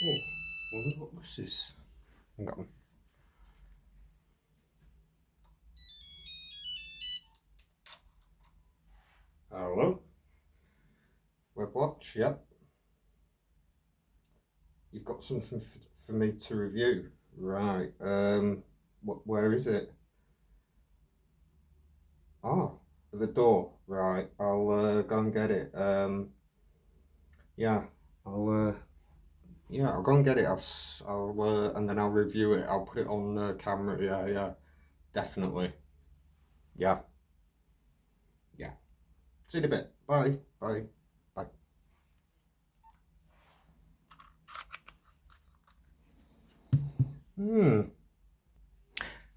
Oh, I wonder what this is. Hang on. Hello? WebbWatch, yep. You've got something for me to review. Right, where is it? Oh, at the door. Right, I'll go and get it. Yeah, I'll I'll go and get it. And then I'll review it. I'll put it on camera. Yeah, definitely. Yeah, yeah. See you in a bit. Bye, bye, bye.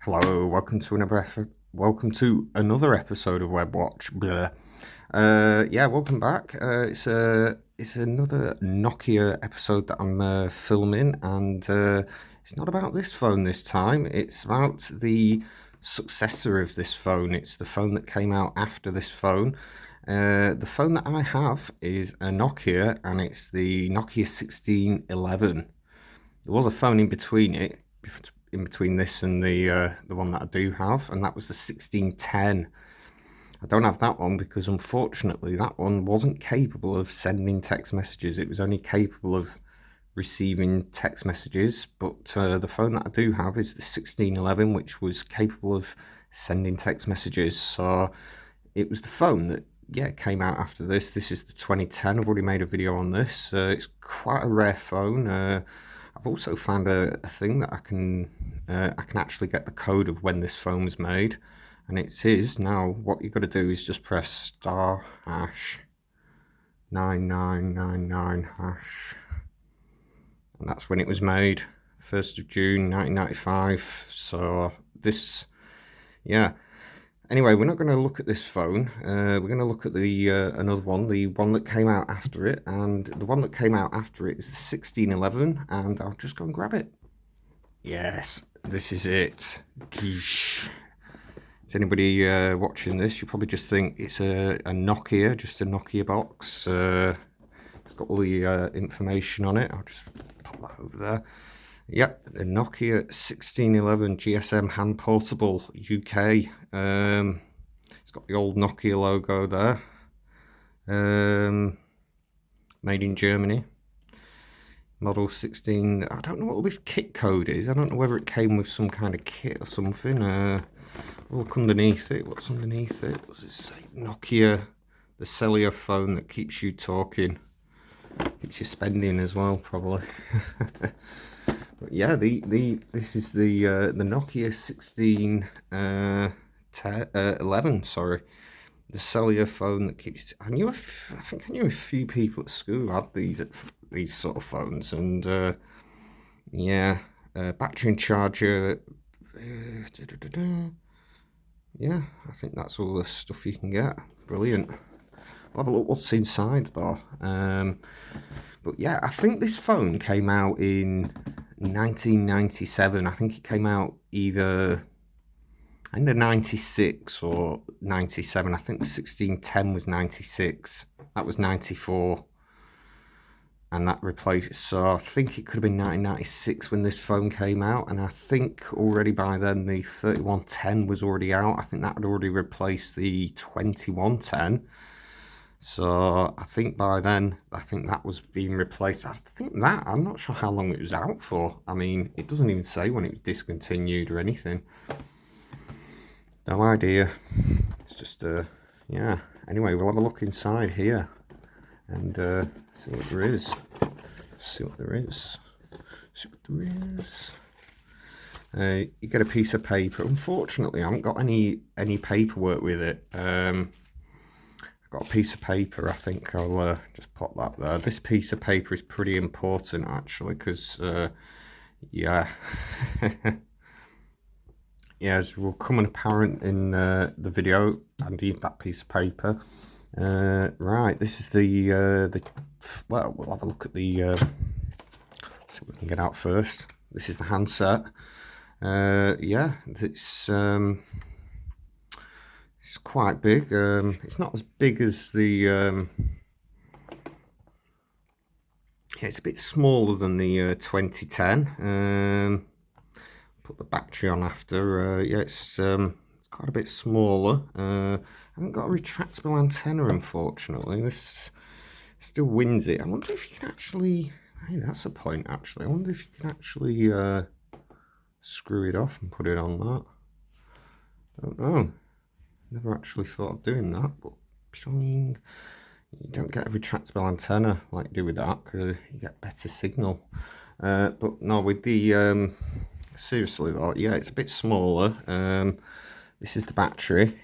Hello, welcome to another episode of WebbWatch. Blah. Yeah, welcome back. It's another Nokia episode that I'm filming, and it's not about this phone this time. It's about the successor of this phone. It's the phone that came out after this phone. The phone that I have is a Nokia, and it's the Nokia 1611. There was a phone in between this and the one that I do have, and that was the 1610. I don't have that one because unfortunately that one wasn't capable of sending text messages. It was only capable of receiving text messages, but the phone that I do have is the 1611, which was capable of sending text messages. So it was the phone that came out after this. This is the 2010. I've already made a video on this. It's quite a rare phone. I've also found a thing that I can actually get the code of when this phone was made, and it is now. What you've got to do is just press star hash 9999 hash, and that's when it was made, 1st of June 1995. So this, yeah. Anyway, we're not going to look at this phone. We're going to look at the another one, the one that came out after it, and the one that came out after it is the 1611, and I'll just go and grab it. Yes, this is it. Is anybody watching this? You probably just think it's a Nokia, just a Nokia box. It's got all the information on it. I'll just pop that over there. Yep, the Nokia 1611 GSM hand portable UK. It's got the old Nokia logo there. Made in Germany. Model 16. I don't know what all this kit code is. I don't know whether it came with some kind of kit or something. Look underneath it. What's underneath it? What does it say? Nokia, the cellular phone that keeps you talking. Keeps you spending as well, probably. But yeah, this is the Nokia 1611. Sorry, the cellular phone that keeps. I think I knew a few people at school who had these sort of phones, and battery and charger. Yeah, I think that's all the stuff you can get. Brilliant. I'll have a look what's inside though. But yeah, I think this phone came out in 1997. I think it came out either 96 or 97. I think the 1610 was 96. That was 94. And that replaced, so I think it could have been 1996 when this phone came out, and I think already by then the 3110 was already out. I think that had already replaced the 2110. So I think by then, I think that was being replaced. I'm not sure how long it was out for. I mean, it doesn't even say when it was discontinued or anything. No idea. It's just, yeah. Anyway, we'll have a look inside here and see what there is. You get a piece of paper. Unfortunately, I haven't got any paperwork with it. I've got a piece of paper. I think I'll just pop that there. This piece of paper is pretty important, actually, because, yeah. Yeah, as will come apparent in the video, I need that piece of paper. Right, this is well, we'll have a look at the, see what we can get out first. This is the handset. Yeah, it's quite big. It's not as big as the Yeah, it's a bit smaller than the 2010. Put the battery on after. Yeah, it's quite a bit smaller. I haven't got a retractable antenna, unfortunately. This still wins it. I wonder if you can actually... Hey, that's a point, actually. I wonder if you can actually screw it off and put it on that. I don't know. Never actually thought of doing that, but you don't get a retractable antenna like you do with that, because you get better signal. But no, with the seriously though, yeah, it's a bit smaller. This is the battery.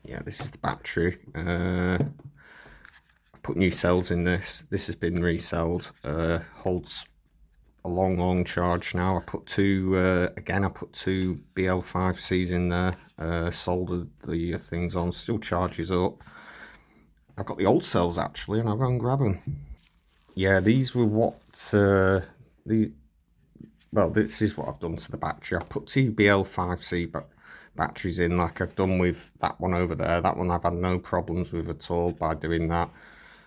Yeah, this is the battery. I put new cells in this. This has been resold. Holds a long charge now. I put two again. I put two BL5Cs in there. Soldered the things on. Still charges up. I've got the old cells actually, and I'll go and grab them. Yeah, these were what well, this is what I've done to the battery. I've put two BL5C batteries in, like I've done with that one over there. That one I've had no problems with at all by doing that.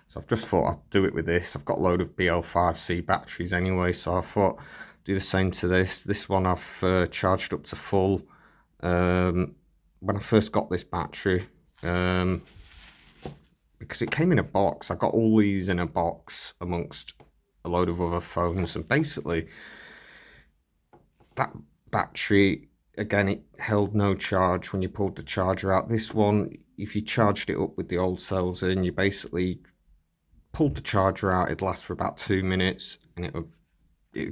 So I've just thought I'd do it with this. I've got a load of BL5C batteries anyway, so I thought do the same to this. This one I've charged up to full. When I first got this battery, because it came in a box, I got all these in a box amongst a load of other phones, and basically that battery, again, it held no charge when you pulled the charger out. This one, if you charged it up with the old cells in, you basically pulled the charger out, it'd last for about 2 minutes, and it would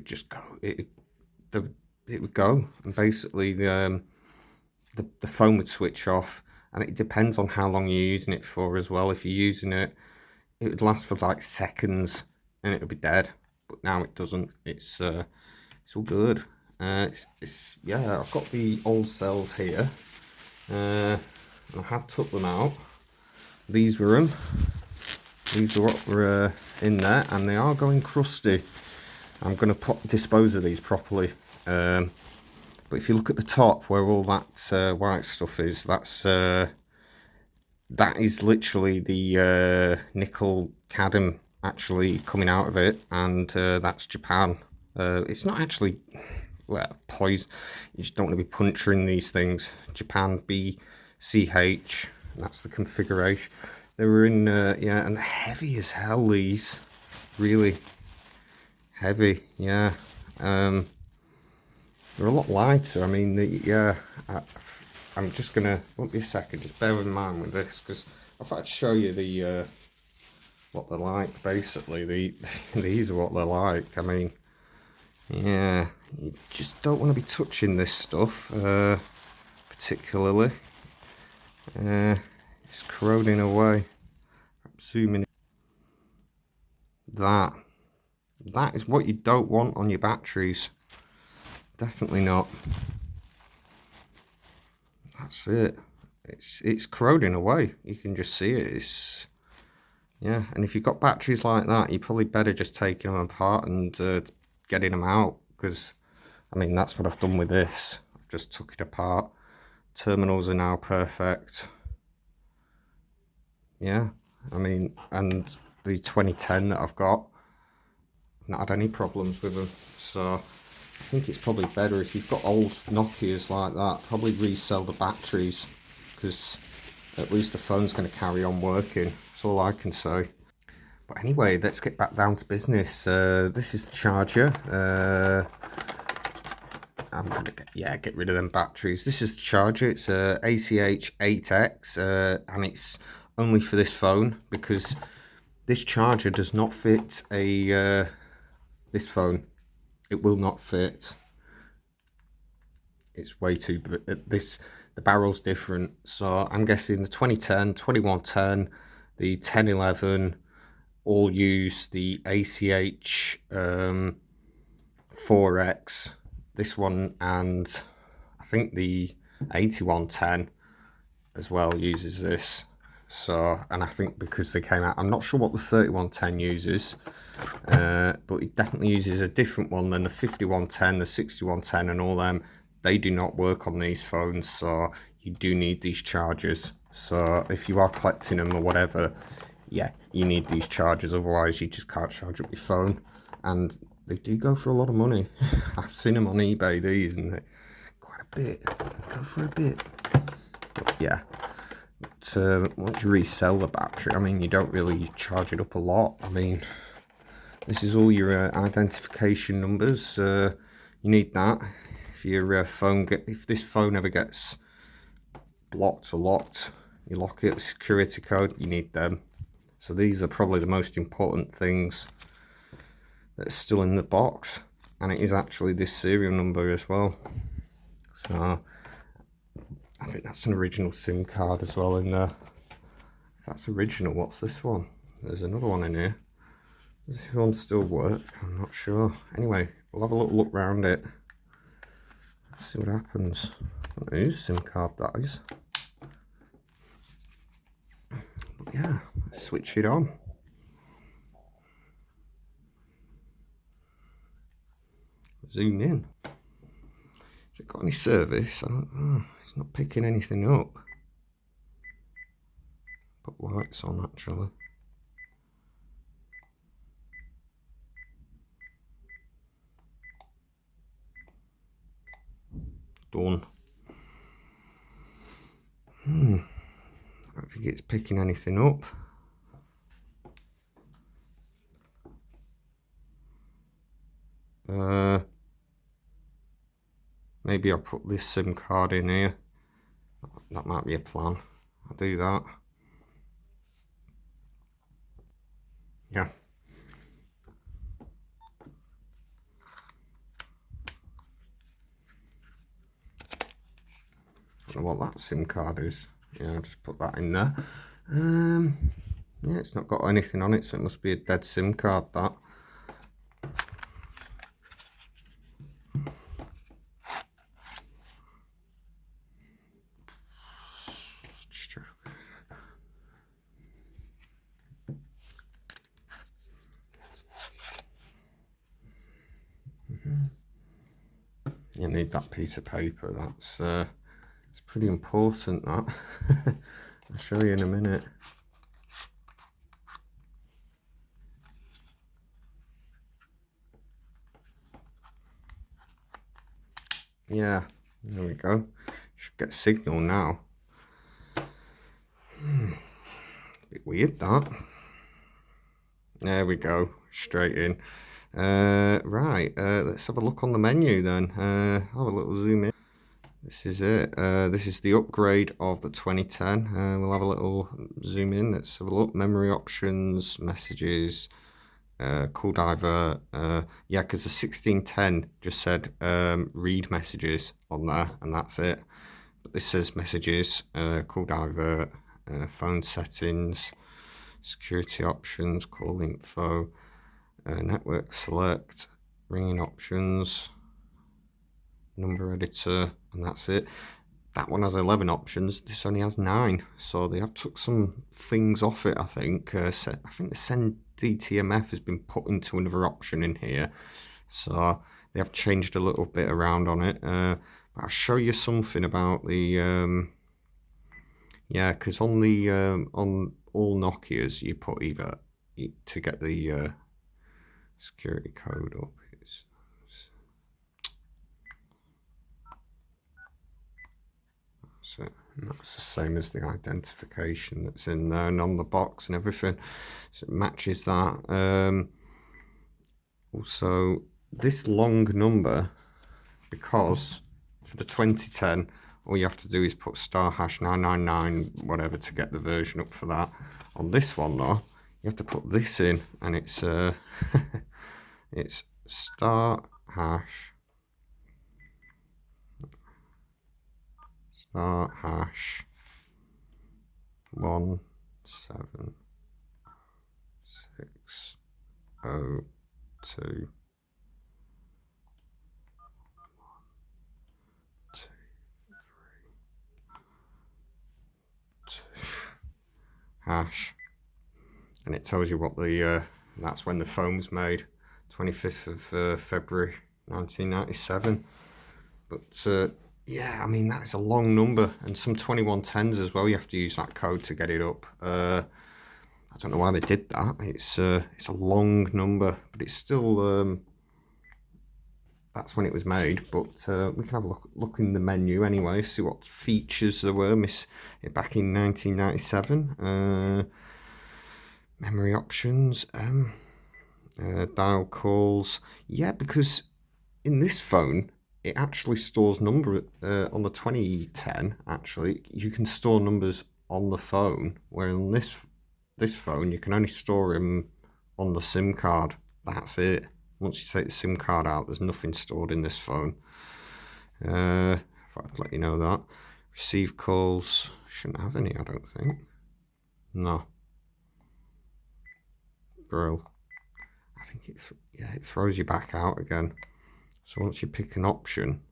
just go. It would go, and basically the phone would switch off. And it depends on how long you're using it for as well. If you're using it, it would last for like seconds, and it would be dead. But now it doesn't. It's all good. Yeah, I've got the old cells here. I have took them out. These were them. These are what were in there, and they are going crusty. I'm going to dispose of these properly. But if you look at the top where all that white stuff is, that is literally the nickel cadmium actually coming out of it, and that's Japan. It's not actually, well, poison. You just don't want to be puncturing these things. Japan BCH, that's the configuration. They were in, yeah, and heavy as hell, these. Really heavy, yeah. They're a lot lighter. I mean, yeah, I'm just gonna, won't be a second, just bear in mind with this, because I thought I'd show you the what they're like. Basically, these are what they're like. I mean, yeah, you just don't want to be touching this stuff, particularly. It's corroding away. I'm zooming in. That is what you don't want on your batteries. Definitely not. That's it. It's corroding away. You can just see it. It's, yeah, and if you've got batteries like that, you're probably better just taking them apart and getting them out, because I mean, that's what I've done with this. I've just took it apart. Terminals are now perfect. Yeah, I mean, and the 2010 that I've got, I've not had any problems with them. So I think it's probably better if you've got old Nokias like that, probably resell the batteries, because at least the phone's going to carry on working. That's all I can say. But anyway, let's get back down to business. This is the charger. I'm going to get rid of them batteries. This is the charger. It's a ACH-5NX, and it's only for this phone, because this charger does not fit this phone. It will not fit. It's way too, the barrel's different. So I'm guessing the 2010, 2110, the 1011 all use the ACH 4X. This one, and I think the 8110 as well uses this. So, and I think because they came out, I'm not sure what the 3110 uses, but it definitely uses a different one than the 5110, the 6110 and all them. They do not work on these phones, so you do need these chargers. So if you are collecting them or whatever, yeah, you need these chargers, otherwise you just can't charge up your phone. And they do go for a lot of money. I've seen them on eBay, these, and they're quite a bit. They go for a bit. But yeah, once you resell the battery, I mean, you don't really charge it up a lot. I mean, this is all your identification numbers. You need that. If your if this phone ever gets blocked or locked, you lock it, security code, you need them. So these are probably the most important things that's still in the box, and it is actually this serial number as well. So I think that's an original SIM card as well in there. If that's original, what's this one? There's another one in here. Does this one still work? I'm not sure. Anyway, we'll have a little look around it. See what happens. Whose SIM card that is. But yeah, let's switch it on. Zoom in. Has it got any service? I don't know. It's not picking anything up. Put lights on actually. Done. I don't think it's picking anything up. Maybe I'll put this SIM card in here. That might be a plan. I'll do that. Yeah. I don't know what that SIM card is. Yeah, I'll just put that in there. Yeah, it's not got anything on it, so it must be a dead SIM card, that. You need that piece of paper. That's it's pretty important, that. I'll show you in a minute. Yeah, there we go. Should get signal now. Bit weird, that. There we go, straight in. Right, let's have a look on the menu then. Have a little zoom in. This is it. This is the upgrade of the 2010. We'll have a little zoom in. Let's have a look. Memory options, messages, cool divert. Yeah, because the 1610 just said read messages on there, and that's it. But this says messages, cool divert, phone settings, security options, call info, network select, ringing options, number editor, and that's it. That one has 11 options. This only has 9, so they have took some things off it. I think. I think the send DTMF has been put into another option in here, so they have changed a little bit around on it. But I'll show you something about the yeah, because on the on all Nokias you put either to get the security code up. So that's the same as the identification that's in there and on the box and everything, so it matches that. Also, this long number, because for the 2010 all you have to do is put *#999 whatever to get the version up for that. On this one though, you have to put this in, and it's it's *#*17 602 hash, and it tells you what the that's when the phone was made, 25th of February 1997. But yeah, I mean, that's a long number, and some 2110s as well, you have to use that code to get it up. I don't know why they did that. It's a long number, but it's still that's when it was made. But we can have a look in the menu anyway, see what features there were back in 1997. Memory options, dial calls. Yeah, because in this phone it actually stores number on the 2010. Actually, you can store numbers on the phone, where on this phone you can only store them on the SIM card. That's it. Once you take the SIM card out, there's nothing stored in this phone. If I'd let you know that. Receive calls, shouldn't have any, I don't think. No. Bro, I think it throws you back out again. So once you pick an option,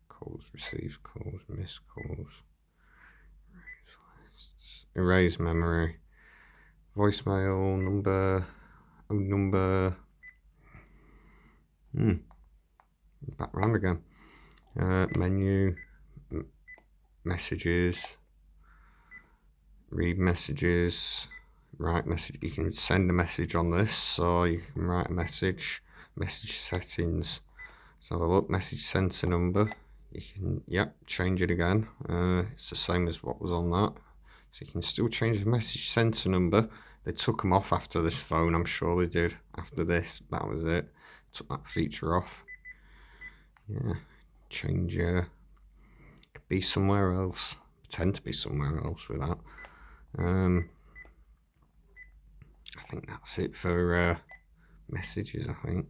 calls, receive calls, missed calls, erase lists, erase memory, voicemail, number, back round again, menu, messages, read messages, write message. You can send a message on this, so you can write a message settings. So have a look, message sensor number. You can, change it again. It's the same as what was on that. So you can still change the message sensor number. They took them off after this phone, I'm sure they did. After this, that was it. Took that feature off. Yeah, change, could be somewhere else. Pretend to be somewhere else with that. I think that's it for messages, I think.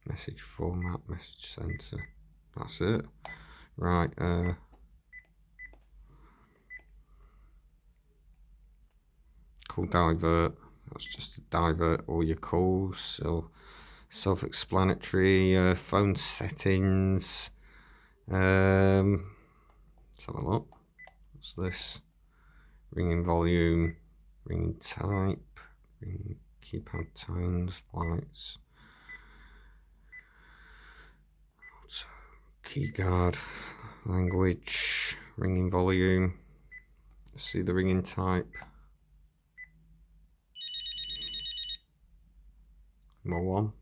Message format, message center. That's it. Right. Call divert. That's just to divert all your calls. So self-explanatory. Phone settings. Let's have a look. What's this? Ringing volume, ringing type, ringing keypad tones, lights. Keyguard, language, ringing volume. Let's see the ringing type. More one.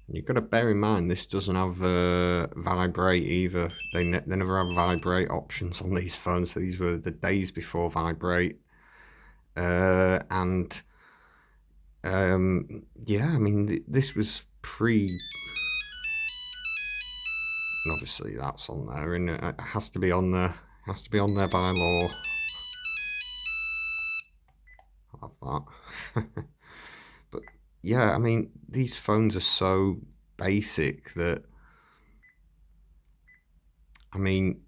You've got to bear in mind this doesn't have vibrate either. They never have vibrate options on these phones. So these were the days before vibrate. Yeah, I mean, this was pre. And obviously that's on there, and it has to be on there. Has to be on there by law. I'll have that. But yeah, I mean, these phones are so basic that, I mean,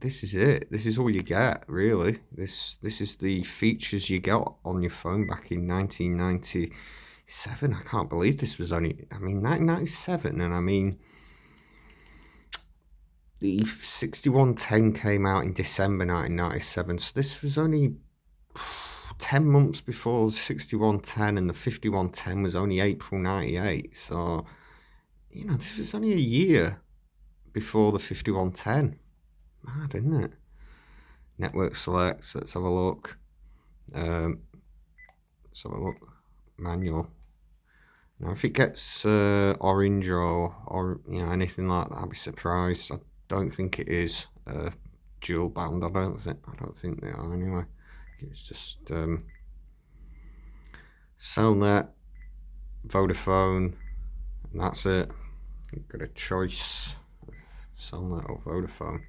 this is it. This is all you get, really. This is the features you got on your phone back in 1997. I can't believe this was only, 1997, and I mean, the 6110 came out in December 1997, so this was only 10 months before the 6110, and the 5110 was only April 98. So, this was only a year before the 5110. Mad, isn't it? Network selects, let's have a look. Manual. Now, if it gets orange or anything like that, I'd be surprised. I don't think it is dual band. I don't think they are anyway. It's just Cellnet, Vodafone, and that's it. You've got a choice of Cellnet or Vodafone.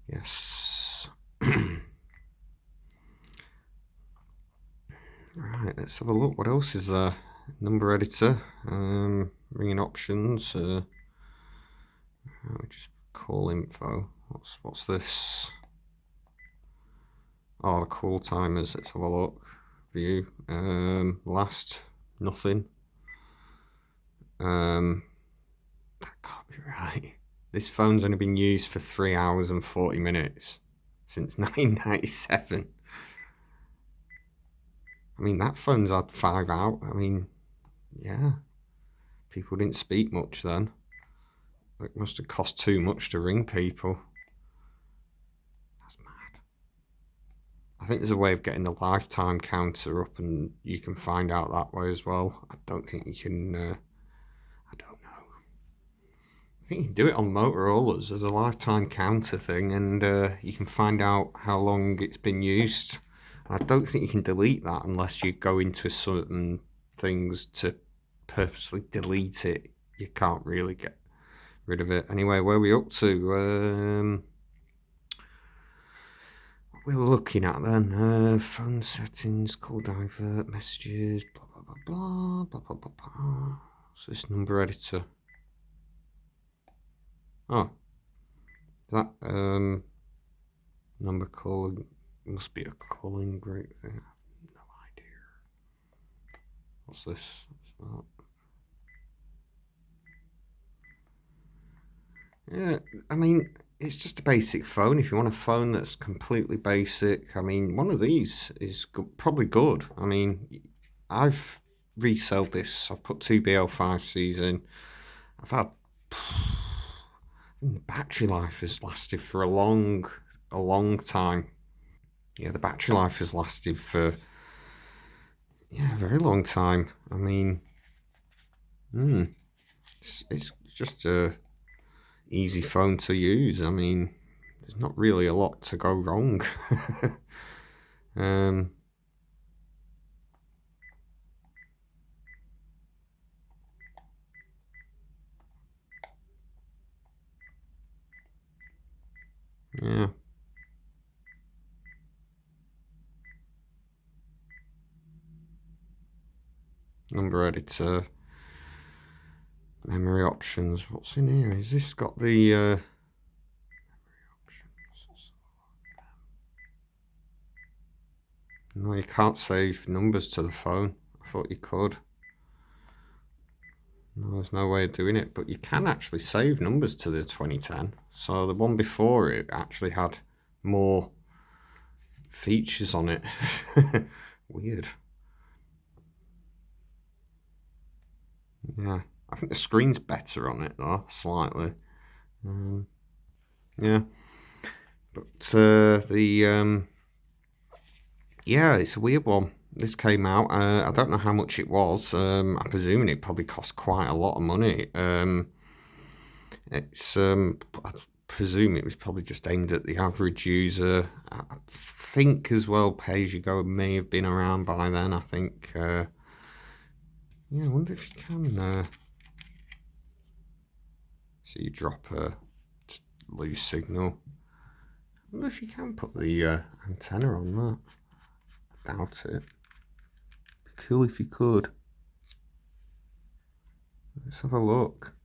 Yes. Right, let's have a look. What else is there? Number editor, ringing options. Just call info. What's this? Oh, the call timers. Let's have a look. View. Last, nothing. That can't be right. This phone's only been used for 3 hours and 40 minutes since 1997. I mean, that phone's had 5 out. I mean, yeah. People didn't speak much then. It must have cost too much to ring people. That's mad. I think there's a way of getting the lifetime counter up, and you can find out that way as well. I don't think you can. I don't know. I think you can do it on Motorola's. There's a lifetime counter thing, and you can find out how long it's been used. I don't think you can delete that unless you go into certain things to purposely delete it. You can't really get rid of it. Anyway, where are we up to? What we were looking at then? Phone settings, call divert, messages, blah blah blah blah blah blah blah blah. So this number editor. Oh, is that number calling? Must be a calling group thing. I have no idea. What's this? Yeah, I mean, it's just a basic phone. If you want a phone that's completely basic, I mean, one of these is probably good. I mean, I've resold this. I've put two BL5Cs in. I've had the battery life has lasted for a long time. Yeah, the battery life has lasted for a very long time. I mean, it's just a easy phone to use. I mean, there's not really a lot to go wrong. Yeah. Number editor. Memory options. What's in here? Is this got the memory options? No, you can't save numbers to the phone. I thought you could. No, there's no way of doing it, but you can actually save numbers to the 2010. So the one before it actually had more features on it. Weird. Yeah, I think the screen's better on it though, slightly. Yeah, but yeah, it's a weird one. This came out. I don't know how much it was. I'm presuming it probably cost quite a lot of money. It's I presume it was probably just aimed at the average user. I think as well, pay-as-you-go may have been around by then. I think. Yeah, I wonder if you can. So you drop a loose signal. I wonder if you can put the antenna on that. I doubt it. Be cool if you could. Let's have a look.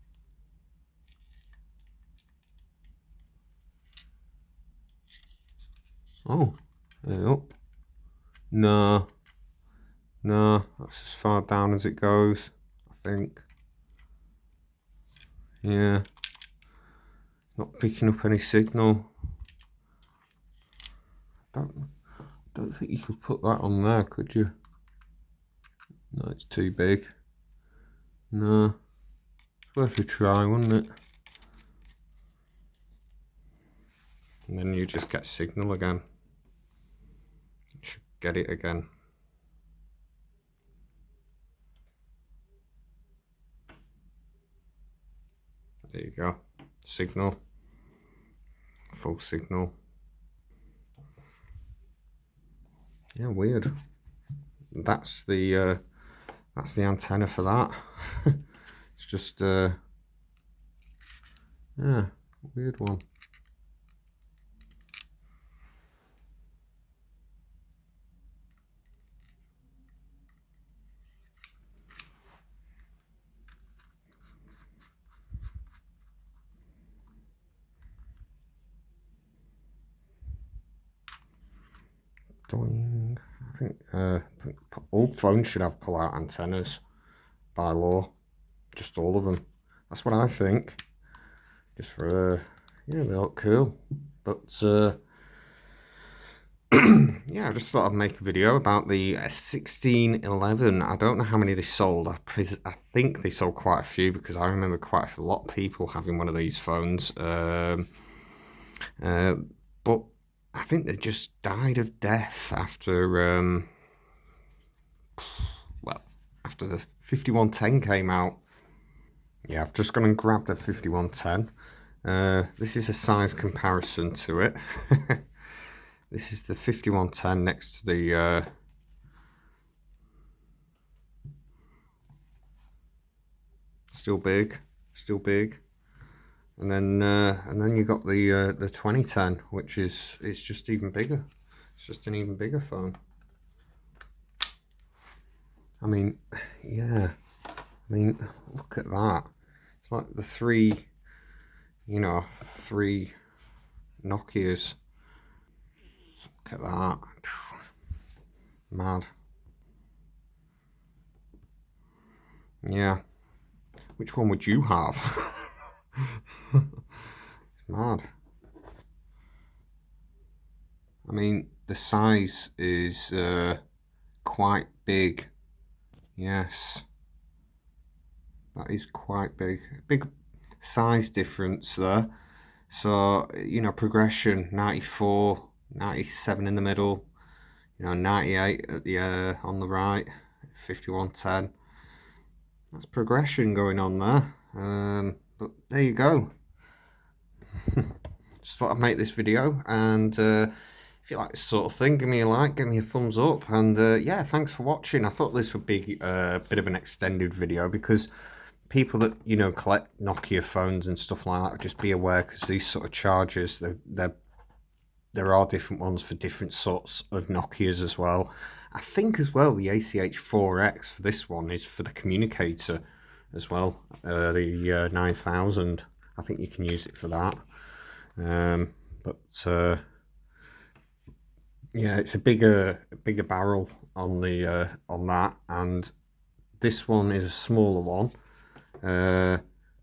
Oh, up. No, that's as far down as it goes, I think. Yeah, not picking up any signal. Don't think you could put that on there, could you? No, it's too big. No, it's worth a try, wouldn't it? And then you just get signal again. You should get it again. There you go. Signal. Full signal. Yeah, weird. That's the antenna for that. It's just yeah, weird one. Doing. I think all phones should have pull-out antennas by law. Just all of them. That's what I think. just for yeah, they look cool. But yeah, I just thought I'd make a video about the 1611. I don't know how many they sold. I think they sold quite a few, because I remember quite a lot of people having one of these phones. But I think they just died of death after, well, after the 5110 came out. Yeah, I've just gone and grabbed the 5110. This is a size comparison to it. This is the 5110 next to the still big, and then you got the 2010, which is, it's just even bigger. It's just an even bigger phone. I mean, yeah. I mean, look at that. It's like the three Nokias. Look at that. Mad. Yeah. Which one would you have? It's mad. I mean, the size is quite big. Yes. That is quite big. Big size difference there. So, progression, 94, 97 in the middle, 98 at the on the right, 5110. That's progression going on there. But there you go. Just thought I'd make this video, and if you like this sort of thing, give me a like, give me a thumbs up, and yeah, thanks for watching. I thought this would be a bit of an extended video, because people that collect Nokia phones and stuff like that, just be aware, because these sort of chargers, there are different ones for different sorts of Nokias as well. I think as well the ACH-4X for this one is for the communicator as well, the 9000. I think you can use it for that. But yeah, it's a bigger barrel on the on that, and this one is a smaller one.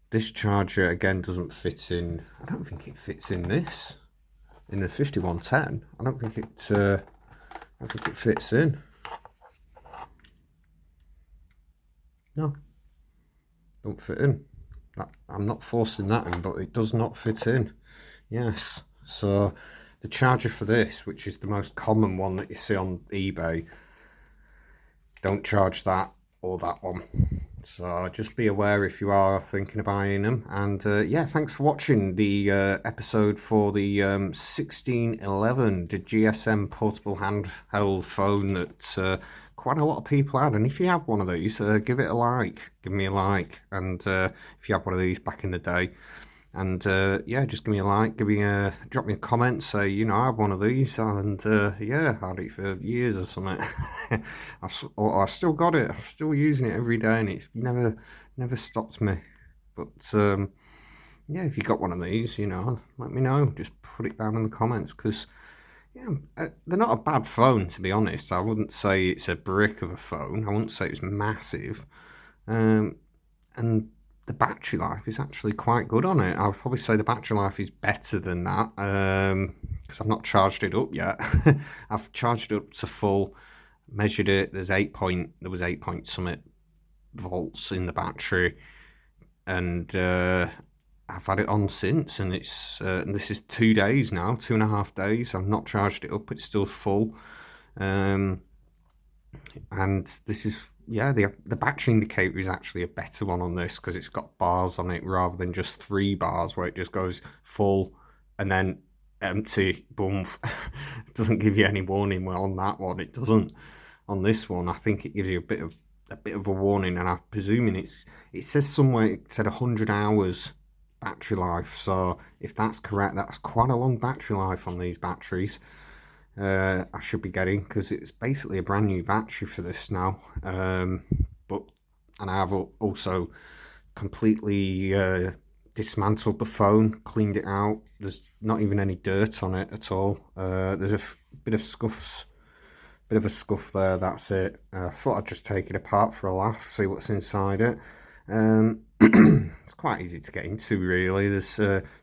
This charger again doesn't fit in. I don't think it fits in this. In the 5110, I don't think it fits in. No, don't fit in. I'm not forcing that in, but it does not fit in. Yes, so the charger for this, which is the most common one that you see on eBay, don't charge that or that one. So just be aware if you are thinking of buying them. And yeah, thanks for watching the episode for the 1611, the GSM portable handheld phone that quite a lot of people had. And if you have one of these, give it a like, give me a like. And if you have one of these back in the day, and yeah, just give me a like, drop me a comment, say, I have one of these, and yeah, I had it for years or something. I still got it, I'm still using it every day, and it's never stopped me. But yeah, if you got one of these, let me know, just put it down in the comments, because yeah, they're not a bad phone, to be honest. I wouldn't say it's a brick of a phone, I wouldn't say it's massive, and the battery life is actually quite good on it. I'll probably say the battery life is better than that, because I've not charged it up yet. I've charged it up to full, measured it. There was 8 point something volts in the battery, and I've had it on since, and it's and this is 2 days now, 2.5 days. I've not charged it up, it's still full, and this is, yeah, the battery indicator is actually a better one on this, because it's got bars on it rather than just 3 bars where it just goes full and then empty, boom. It doesn't give you any warning. Well, on that one it doesn't. On this one, I think it gives you a bit of a warning, and I'm presuming it says somewhere, it said 100 hours battery life. So if that's correct, that's quite a long battery life on these batteries. I should be getting, because it's basically a brand new battery for this now, and I have also completely dismantled the phone, cleaned it out. There's not even any dirt on it at all. There's a bit of a scuff there, that's it. I thought I'd just take it apart for a laugh, see what's inside it. It's quite easy to get into, really. There's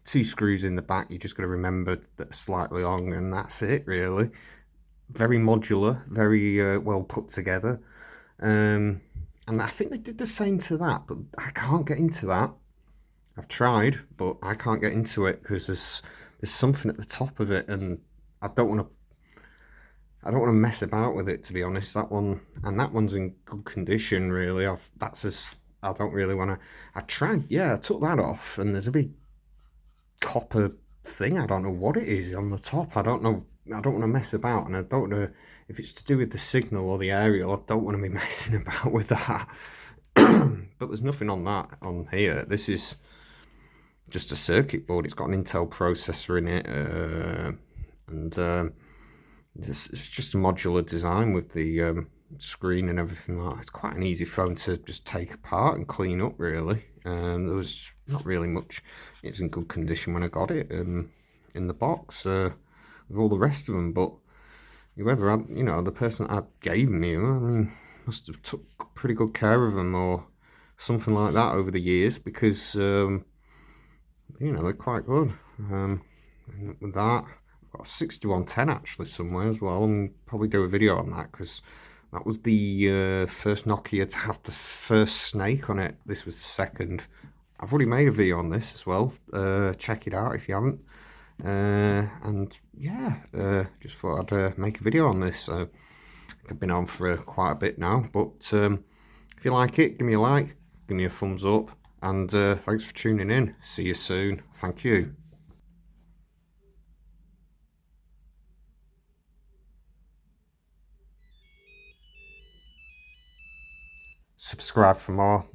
2 screws in the back. You just got to remember that are slightly long, and that's it, really. Very modular, very well put together. And I think they did the same to that, but I can't get into that. I've tried, but I can't get into it because there's something at the top of it, and I don't want to. I don't want to mess about with it, to be honest. That one's in good condition, really. I don't really want to. I tried, yeah, I took that off, and there's a big copper thing. I don't know what it is on the top. I don't know. I don't want to mess about, and I don't know if it's to do with the signal or the aerial. I don't want to be messing about with that. But there's nothing on that on here. This is just a circuit board. It's got an Intel processor in it, and it's just a modular design with the screen and everything like that. It's quite an easy phone to just take apart and clean up, really. There was not really much. It was in good condition when I got it in the box with all the rest of them. But whoever had, the person that gave me them, I mean, must have took pretty good care of them or something like that over the years, because they're quite good. With that, I've got a 6110 actually somewhere as well, and probably do a video on that, because that was the first Nokia to have the first snake on it. This was the second. I've already made a video on this as well. Check it out if you haven't. And yeah, just thought I'd make a video on this. I've been on for quite a bit now, but if you like it, give me a like, give me a thumbs up, and thanks for tuning in. See you soon. Thank you. Subscribe for more.